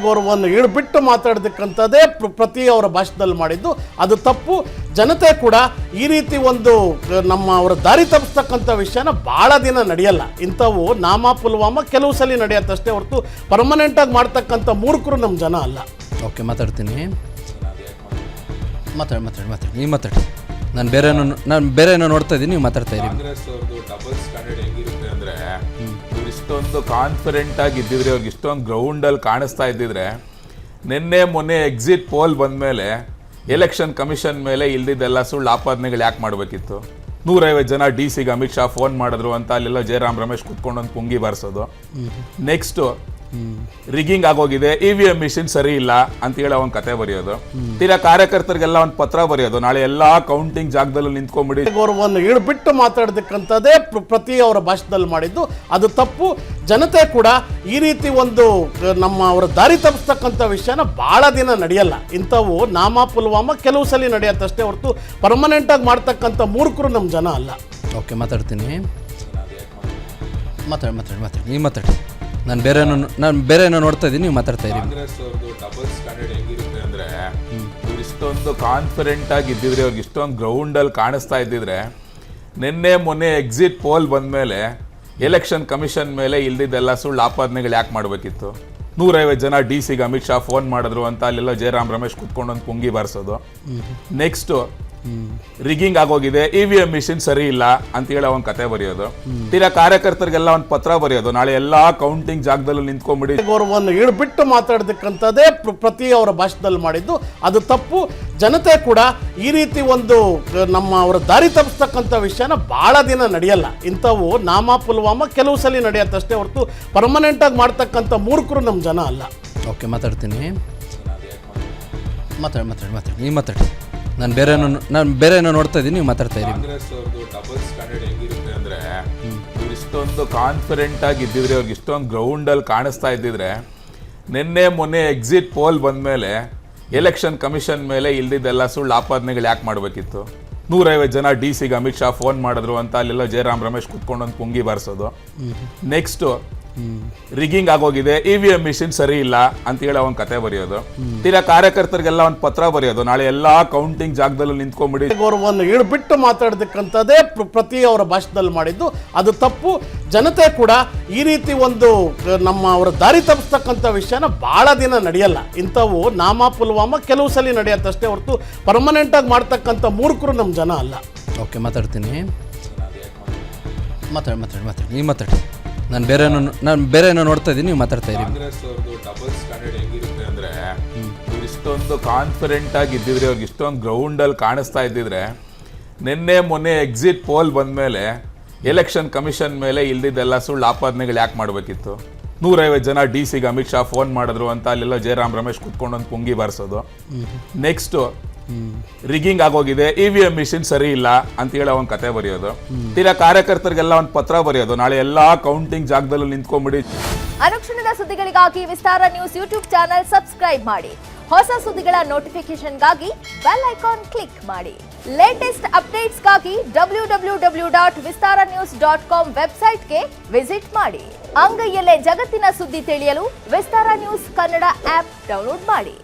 ಗೌರವವನ್ನು ಇಳಿಬಿಟ್ಟು ಮಾತಾಡತಕ್ಕಂಥದ್ದೇ ಪ್ರತಿ ಅವರ ಭಾಷಣದಲ್ಲಿ ಮಾಡಿದ್ದು ಅದು ತಪ್ಪು. ಜನತೆ ಕೂಡ ಈ ರೀತಿ ಒಂದು ಅವರ ದಾರಿ ತಪ್ಪಿಸ್ತಕ್ಕಂಥ ವಿಷಯನ ಭಾಳ ದಿನ ನಡೆಯಲ್ಲ. ಇಂಥವು ನಾಮ ಪುಲ್ವಾಮ ಕೆಲವು ಸಲ ನಡೆಯತ್ತಷ್ಟೇ ಹೊರತು ಪರ್ಮನೆಂಟಾಗಿ ಮಾಡ್ತಕ್ಕಂಥ ಮೂರ್ಖರು ನಮ್ಮ ಜನ ಅಲ್ಲ. ಓಕೆ, ಮಾತಾಡ್ತೀನಿ. ಮಾತಾಡಿ ನೀವು ಮಾತಾಡಿ. ನಾನು ಬೇರೆ ಏನೋ ನೋಡ್ತಾ ಇದ್ದೀನಿ, ನೀವು ಮಾತಾಡ್ತಾ ಇದ್ದೀನಿ. ಕಾಂಗ್ರೆಸ್ ಅವ್ರದ್ದು ಡಬಲ್ ಸ್ಟ್ಯಾಂಡರ್ಡ್ ಹೆಂಗಿರುತ್ತೆ ಅಂದರೆ, ಇವ್ರು ಇಷ್ಟೊಂದು ಕಾನ್ಫಿಡೆಂಟ್ ಆಗಿ ಇದ್ದಿದ್ರೆ, ಅವ್ರಿಗೆ ಇಷ್ಟೊಂದು ಗ್ರೌಂಡಲ್ಲಿ ಕಾಣಿಸ್ತಾ ಇದ್ದಿದ್ರೆ, ಮೊನ್ನೆ ಎಕ್ಸಿಟ್ ಪೋಲ್ ಬಂದಮೇಲೆ ಎಲೆಕ್ಷನ್ ಕಮಿಷನ್ ಮೇಲೆ ಇಲ್ದಿದ್ದೆಲ್ಲ ಸುಳ್ಳು ಆಪಾದನೆಗಳು ಯಾಕೆ ಮಾಡಬೇಕಿತ್ತು? 150 ಜನ DC ಗೆ ಅಮಿತ್ ಶಾ ಫೋನ್ ಮಾಡಿದ್ರು ಅಂತ ಅಲ್ಲೆಲ್ಲ ಜಯರಾಮ್ ರಮೇಶ್ ಕುತ್ಕೊಂಡು ಒಂದು ಪುಂಗಿ ಬಾರಿಸೋದು. ನೆಕ್ಸ್ಟು ರಿಗಿಂಗ್ ಆಗೋಗಿದೆ, EVM ಮಿಷಿನ್ ಸರಿ ಇಲ್ಲ ಅಂತ ಹೇಳಿ ಒಂದು ಕತೆ ಬರೆಯೋದು. ತೀರಾ ಕಾರ್ಯಕರ್ತರಿಗೆಲ್ಲ ಒಂದು ಪತ್ರ ಬರೆಯೋದು, ನಾಳೆ ಎಲ್ಲಾ ಕೌಂಟಿಂಗ್ ಜಾಗದಲ್ಲೂ ನಿಂತ್ಕೊಂಡ್ಬಿಡಿ. ಗೌರವವನ್ನು ಇಳಿಬಿಟ್ಟು ಮಾತಾಡತಕ್ಕಂಥದ್ದೇ ಪ್ರತಿ ಅವರ ಭಾಷಣದಲ್ಲಿ ಮಾಡಿದ್ದು ಅದು ತಪ್ಪು. ಜನತೆ ಕೂಡ ಈ ರೀತಿ ಒಂದು ಅವರ ದಾರಿ ತಪ್ಪಿಸ್ತಕ್ಕಂಥ ವಿಷಯನ ಭಾಳ ದಿನ ನಡೆಯಲ್ಲ. ಇಂಥವು ನಾಮ ಪುಲ್ವಾಮ ಕೆಲವು ಸಲ ನಡೆಯತ್ತಷ್ಟೇ ಹೊರತು ಪರ್ಮನೆಂಟಾಗಿ ಮಾಡ್ತಕ್ಕಂಥ ಮೂರ್ಖರು ನಮ್ಮ ಜನ ಅಲ್ಲ. ಓಕೆ, ಮಾತಾಡ್ತೀನಿ. ಮಾತಾಡಿ ನೀವು ಮಾತಾಡಿ. ನಾನು ಬೇರೆ ಏನೋ ನೋಡ್ತಾ ಇದ್ದೀನಿ, ನೀವು ಮಾತಾಡ್ತಾ ಇದ್ದೀನಿ. ಕಾಂಗ್ರೆಸ್ ಅವ್ರದ್ದು ಡಬಲ್ ಸ್ಟ್ಯಾಂಡರ್ಡ್ ಹೆಂಗಿರುತ್ತೆ ಅಂದರೆ, ಇವ್ರು ಇಷ್ಟೊಂದು ಕಾನ್ಫಿಡೆಂಟ್ ಆಗಿ ಇದ್ದಿದ್ರೆ, ಅವ್ರಿಗೆ ಇಷ್ಟೊಂದು ಗ್ರೌಂಡಲ್ಲಿ ಕಾಣಿಸ್ತಾ ಇದ್ದಿದ್ರೆ, ಮೊನ್ನೆ ಎಕ್ಸಿಟ್ ಪೋಲ್ ಬಂದಮೇಲೆ ಎಲೆಕ್ಷನ್ ಕಮಿಷನ್ ಮೇಲೆ ಇಲ್ದಿದ್ದೆಲ್ಲ ಸುಳ್ಳು ಆಪಾದನೆಗಳು ಯಾಕೆ ಮಾಡಬೇಕಿತ್ತು? 150 ಜನ DC ಗೆ ಅಮಿತ್ ಶಾ ಫೋನ್ ಮಾಡಿದ್ರು ಅಂತ ಅಲ್ಲೆಲ್ಲ ಜಯರಾಮ್ ರಮೇಶ್ ಕುತ್ಕೊಂಡು ಒಂದು ಪುಂಗಿ ಬಾರಿಸೋದು. ನೆಕ್ಸ್ಟು ರಿಗಿಂಗ್ ಆಗೋಗಿದೆ, EVM ಮಿಷಿನ್ ಸರಿ ಇಲ್ಲ ಅಂತ ಹೇಳಿ ಒಂದು ಕತೆ ಬರೆಯೋದು. ತೀರಾ ಕಾರ್ಯಕರ್ತರಿಗೆಲ್ಲ ಒಂದು ಪತ್ರ ಬರೆಯೋದು, ನಾಳೆ ಎಲ್ಲಾ ಕೌಂಟಿಂಗ್ ಜಾಗದಲ್ಲೂ ನಿಂತ್ಕೊಂಡ್ಬಿಡಿ. ಗೌರವವನ್ನು ಇಳಿಬಿಟ್ಟು ಮಾತಾಡತಕ್ಕಂಥದ್ದೇ ಪ್ರತಿ ಅವರ ಭಾಷಣದಲ್ಲಿ ಮಾಡಿದ್ದು ಅದು ತಪ್ಪು. ಜನತೆ ಕೂಡ ಈ ರೀತಿ ಒಂದು ಅವರ ದಾರಿ ತಪ್ಪಿಸ್ತಕ್ಕಂಥ ವಿಷಯನ ಭಾಳ ದಿನ ನಡೆಯಲ್ಲ. ಇಂಥವು ನಾಮ ಪುಲ್ವಾಮ ಕೆಲವು ಸಲ ನಡೆಯತ್ತಷ್ಟೇ ಹೊರತು ಪರ್ಮನೆಂಟಾಗಿ ಮಾಡ್ತಕ್ಕಂಥ ಮೂರ್ಖರು ನಮ್ಮ ಜನ ಅಲ್ಲ. ಓಕೆ, ಮಾತಾಡ್ತೀನಿ. ಮಾತಾಡಿ ನೀವು ಮಾತಾಡಿ. ನಾನು ಬೇರೆ ಏನೋ ನೋಡ್ತಾ ಇದ್ದೀನಿ, ನೀವು ಮಾತಾಡ್ತಾ ಇದ್ದೀನಿ. ಕಾಂಗ್ರೆಸ್ ಅವ್ರದ್ದು ಡಬಲ್ ಸ್ಟ್ಯಾಂಡರ್ಡ್ ಹೆಂಗಿರುತ್ತೆ ಅಂದರೆ, ಇವ್ರು ಇಷ್ಟೊಂದು ಕಾನ್ಫಿಡೆಂಟ್ ಆಗಿ ಇದ್ದಿದ್ರೆ, ಅವ್ರಿಗೆ ಇಷ್ಟೊಂದು ಗ್ರೌಂಡಲ್ಲಿ ಕಾಣಿಸ್ತಾ ಇದ್ದಿದ್ರೆ, ಮೊನ್ನೆ ಎಕ್ಸಿಟ್ ಪೋಲ್ ಬಂದಮೇಲೆ ಎಲೆಕ್ಷನ್ ಕಮಿಷನ್ ಮೇಲೆ ಇಲ್ದಿದ್ದೆಲ್ಲ ಸುಳ್ಳು ಆಪಾದನೆಗಳು ಯಾಕೆ ಮಾಡಬೇಕಿತ್ತು? 150 ಜನ DC ಗೆ ಅಮಿತ್ ಶಾ ಫೋನ್ ಮಾಡಿದ್ರು ಅಂತ ಅಲ್ಲೆಲ್ಲ ಜಯರಾಮ್ ರಮೇಶ್ ಕುತ್ಕೊಂಡು ಒಂದು ಪುಂಗಿ ಬಾರಿಸೋದು. ನೆಕ್ಸ್ಟು ರಿಗಿಂಗ್ ಆಗೋಗಿದೆ, EVM ಮಿಷಿನ್ ಸರಿ ಇಲ್ಲ ಅಂತ ಹೇಳಿ ಒಂದು ಕತೆ ಬರೆಯೋದು. ತೀರಾ ಕಾರ್ಯಕರ್ತರಿಗೆಲ್ಲ ಒಂದು ಪತ್ರ ಬರೆಯೋದು, ನಾಳೆ ಎಲ್ಲಾ ಕೌಂಟಿಂಗ್ ಜಾಗದಲ್ಲೂ ನಿಂತ್ಕೊಂಡ್ಬಿಡಿ. ಗೌರವವನ್ನು ಇಳಿಬಿಟ್ಟು ಮಾತಾಡತಕ್ಕಂಥದ್ದೇ ಪ್ರತಿ ಅವರ ಭಾಷಣದಲ್ಲಿ ಮಾಡಿದ್ದು ಅದು ತಪ್ಪು. ಜನತೆ ಕೂಡ ಈ ರೀತಿ ಒಂದು ಅವರ ದಾರಿ ತಪ್ಪಿಸ್ತಕ್ಕಂಥ ವಿಷಯನ ಭಾಳ ದಿನ ನಡೆಯಲ್ಲ. ಇಂಥವು ನಾಮ ಪುಲ್ವಾಮ ಕೆಲವು ಸಲ ನಡೆಯತ್ತಷ್ಟೇ ಹೊರತು ಪರ್ಮನೆಂಟಾಗಿ ಮಾಡ್ತಕ್ಕಂಥ ಮೂರ್ಖರು ನಮ್ಮ ಜನ ಅಲ್ಲ. ಓಕೆ, ಮಾತಾಡ್ತೀನಿ. ಮಾತಾಡಿ ನೀವು ಮಾತಾಡಿ. ನಾನು ಬೇರೆ ಏನೋ ನೋಡ್ತಾ ಇದ್ದೀನಿ, ನೀವು ಮಾತಾಡ್ತಾ ಇದ್ದೀನಿ. ಕಾಂಗ್ರೆಸ್ ಅವ್ರದ್ದು ಡಬಲ್ ಸ್ಟ್ಯಾಂಡರ್ಡ್ ಹೆಂಗಿರುತ್ತೆ ಅಂದರೆ, ಇವ್ರು ಇಷ್ಟೊಂದು ಕಾನ್ಫಿಡೆಂಟ್ ಆಗಿ ಇದ್ದಿದ್ರೆ, ಅವ್ರಿಗೆ ಇಷ್ಟೊಂದು ಗ್ರೌಂಡಲ್ಲಿ ಕಾಣಿಸ್ತಾ ಇದ್ದಿದ್ರೆ, ಮೊನ್ನೆ ಎಕ್ಸಿಟ್ ಪೋಲ್ ಬಂದಮೇಲೆ ಎಲೆಕ್ಷನ್ ಕಮಿಷನ್ ಮೇಲೆ ಇಲ್ದಿದ್ದೆಲ್ಲ ಸುಳ್ಳು ಆಪಾದನೆಗಳು ಯಾಕೆ ಮಾಡಬೇಕಿತ್ತು? 150 ಜನ DC ಗೆ ಅಮಿತ್ ಶಾ ಫೋನ್ ಮಾಡಿದ್ರು ಅಂತ ಅಲ್ಲೆಲ್ಲ ಜಯರಾಮ್ ರಮೇಶ್ ಕುತ್ಕೊಂಡು ಒಂದು ಪುಂಗಿ ಬಾರಿಸೋದು. ನೆಕ್ಸ್ಟು ರಿಗಿಂಗ್ ಆಗೋಗಿದೆ, EVM ಮಿಷಿನ್ ಸರಿ ಇಲ್ಲ ಅಂತ ಹೇಳಿ ಒಂದು ಕತೆ ಬರೆಯೋದು. ತೀರಾ ಕಾರ್ಯಕರ್ತರಿಗೆಲ್ಲ ಒಂದು ಪತ್ರ ಬರೆಯೋದು, ನಾಳೆ ಎಲ್ಲಾ ಕೌಂಟಿಂಗ್ ಜಾಗದಲ್ಲೂ ನಿಂತ್ಕೊಂಡ್ಬಿಡಿ. ಅನುಕ್ಷಣದ ಸುದ್ದಿಗಳಿಗಾಗಿ ವಿಸ್ತಾರ ನ್ಯೂಸ್ ಯೂಟ್ಯೂಬ್ ಚಾನೆಲ್ ಸಬ್ಸ್ಕ್ರೈಬ್ ಮಾಡಿ. ಹೊಸ ಸುದ್ದಿಗಳ ನೋಟಿಫಿಕೇಶನ್ಗಾಗಿ ಬೆಲ್ ಐಕಾನ್ ಕ್ಲಿಕ್ ಮಾಡಿ. ಲೇಟೆಸ್ಟ್ ಅಪ್ಡೇಟ್ಸ್ಗಾಗಿ www.vistaranews.com ವೆಬ್ಸೈಟ್ಗೆ ವಿಸಿಟ್ ಮಾಡಿ. ಅಂಗೈಯಲ್ಲೇ ಜಗತ್ತಿನ ಸುದ್ದಿ ತಿಳಿಯಲು ವಿಸ್ತಾರ ನ್ಯೂಸ್ ಕನ್ನಡ ಆಪ್ ಡೌನ್ಲೋಡ್ ಮಾಡಿ.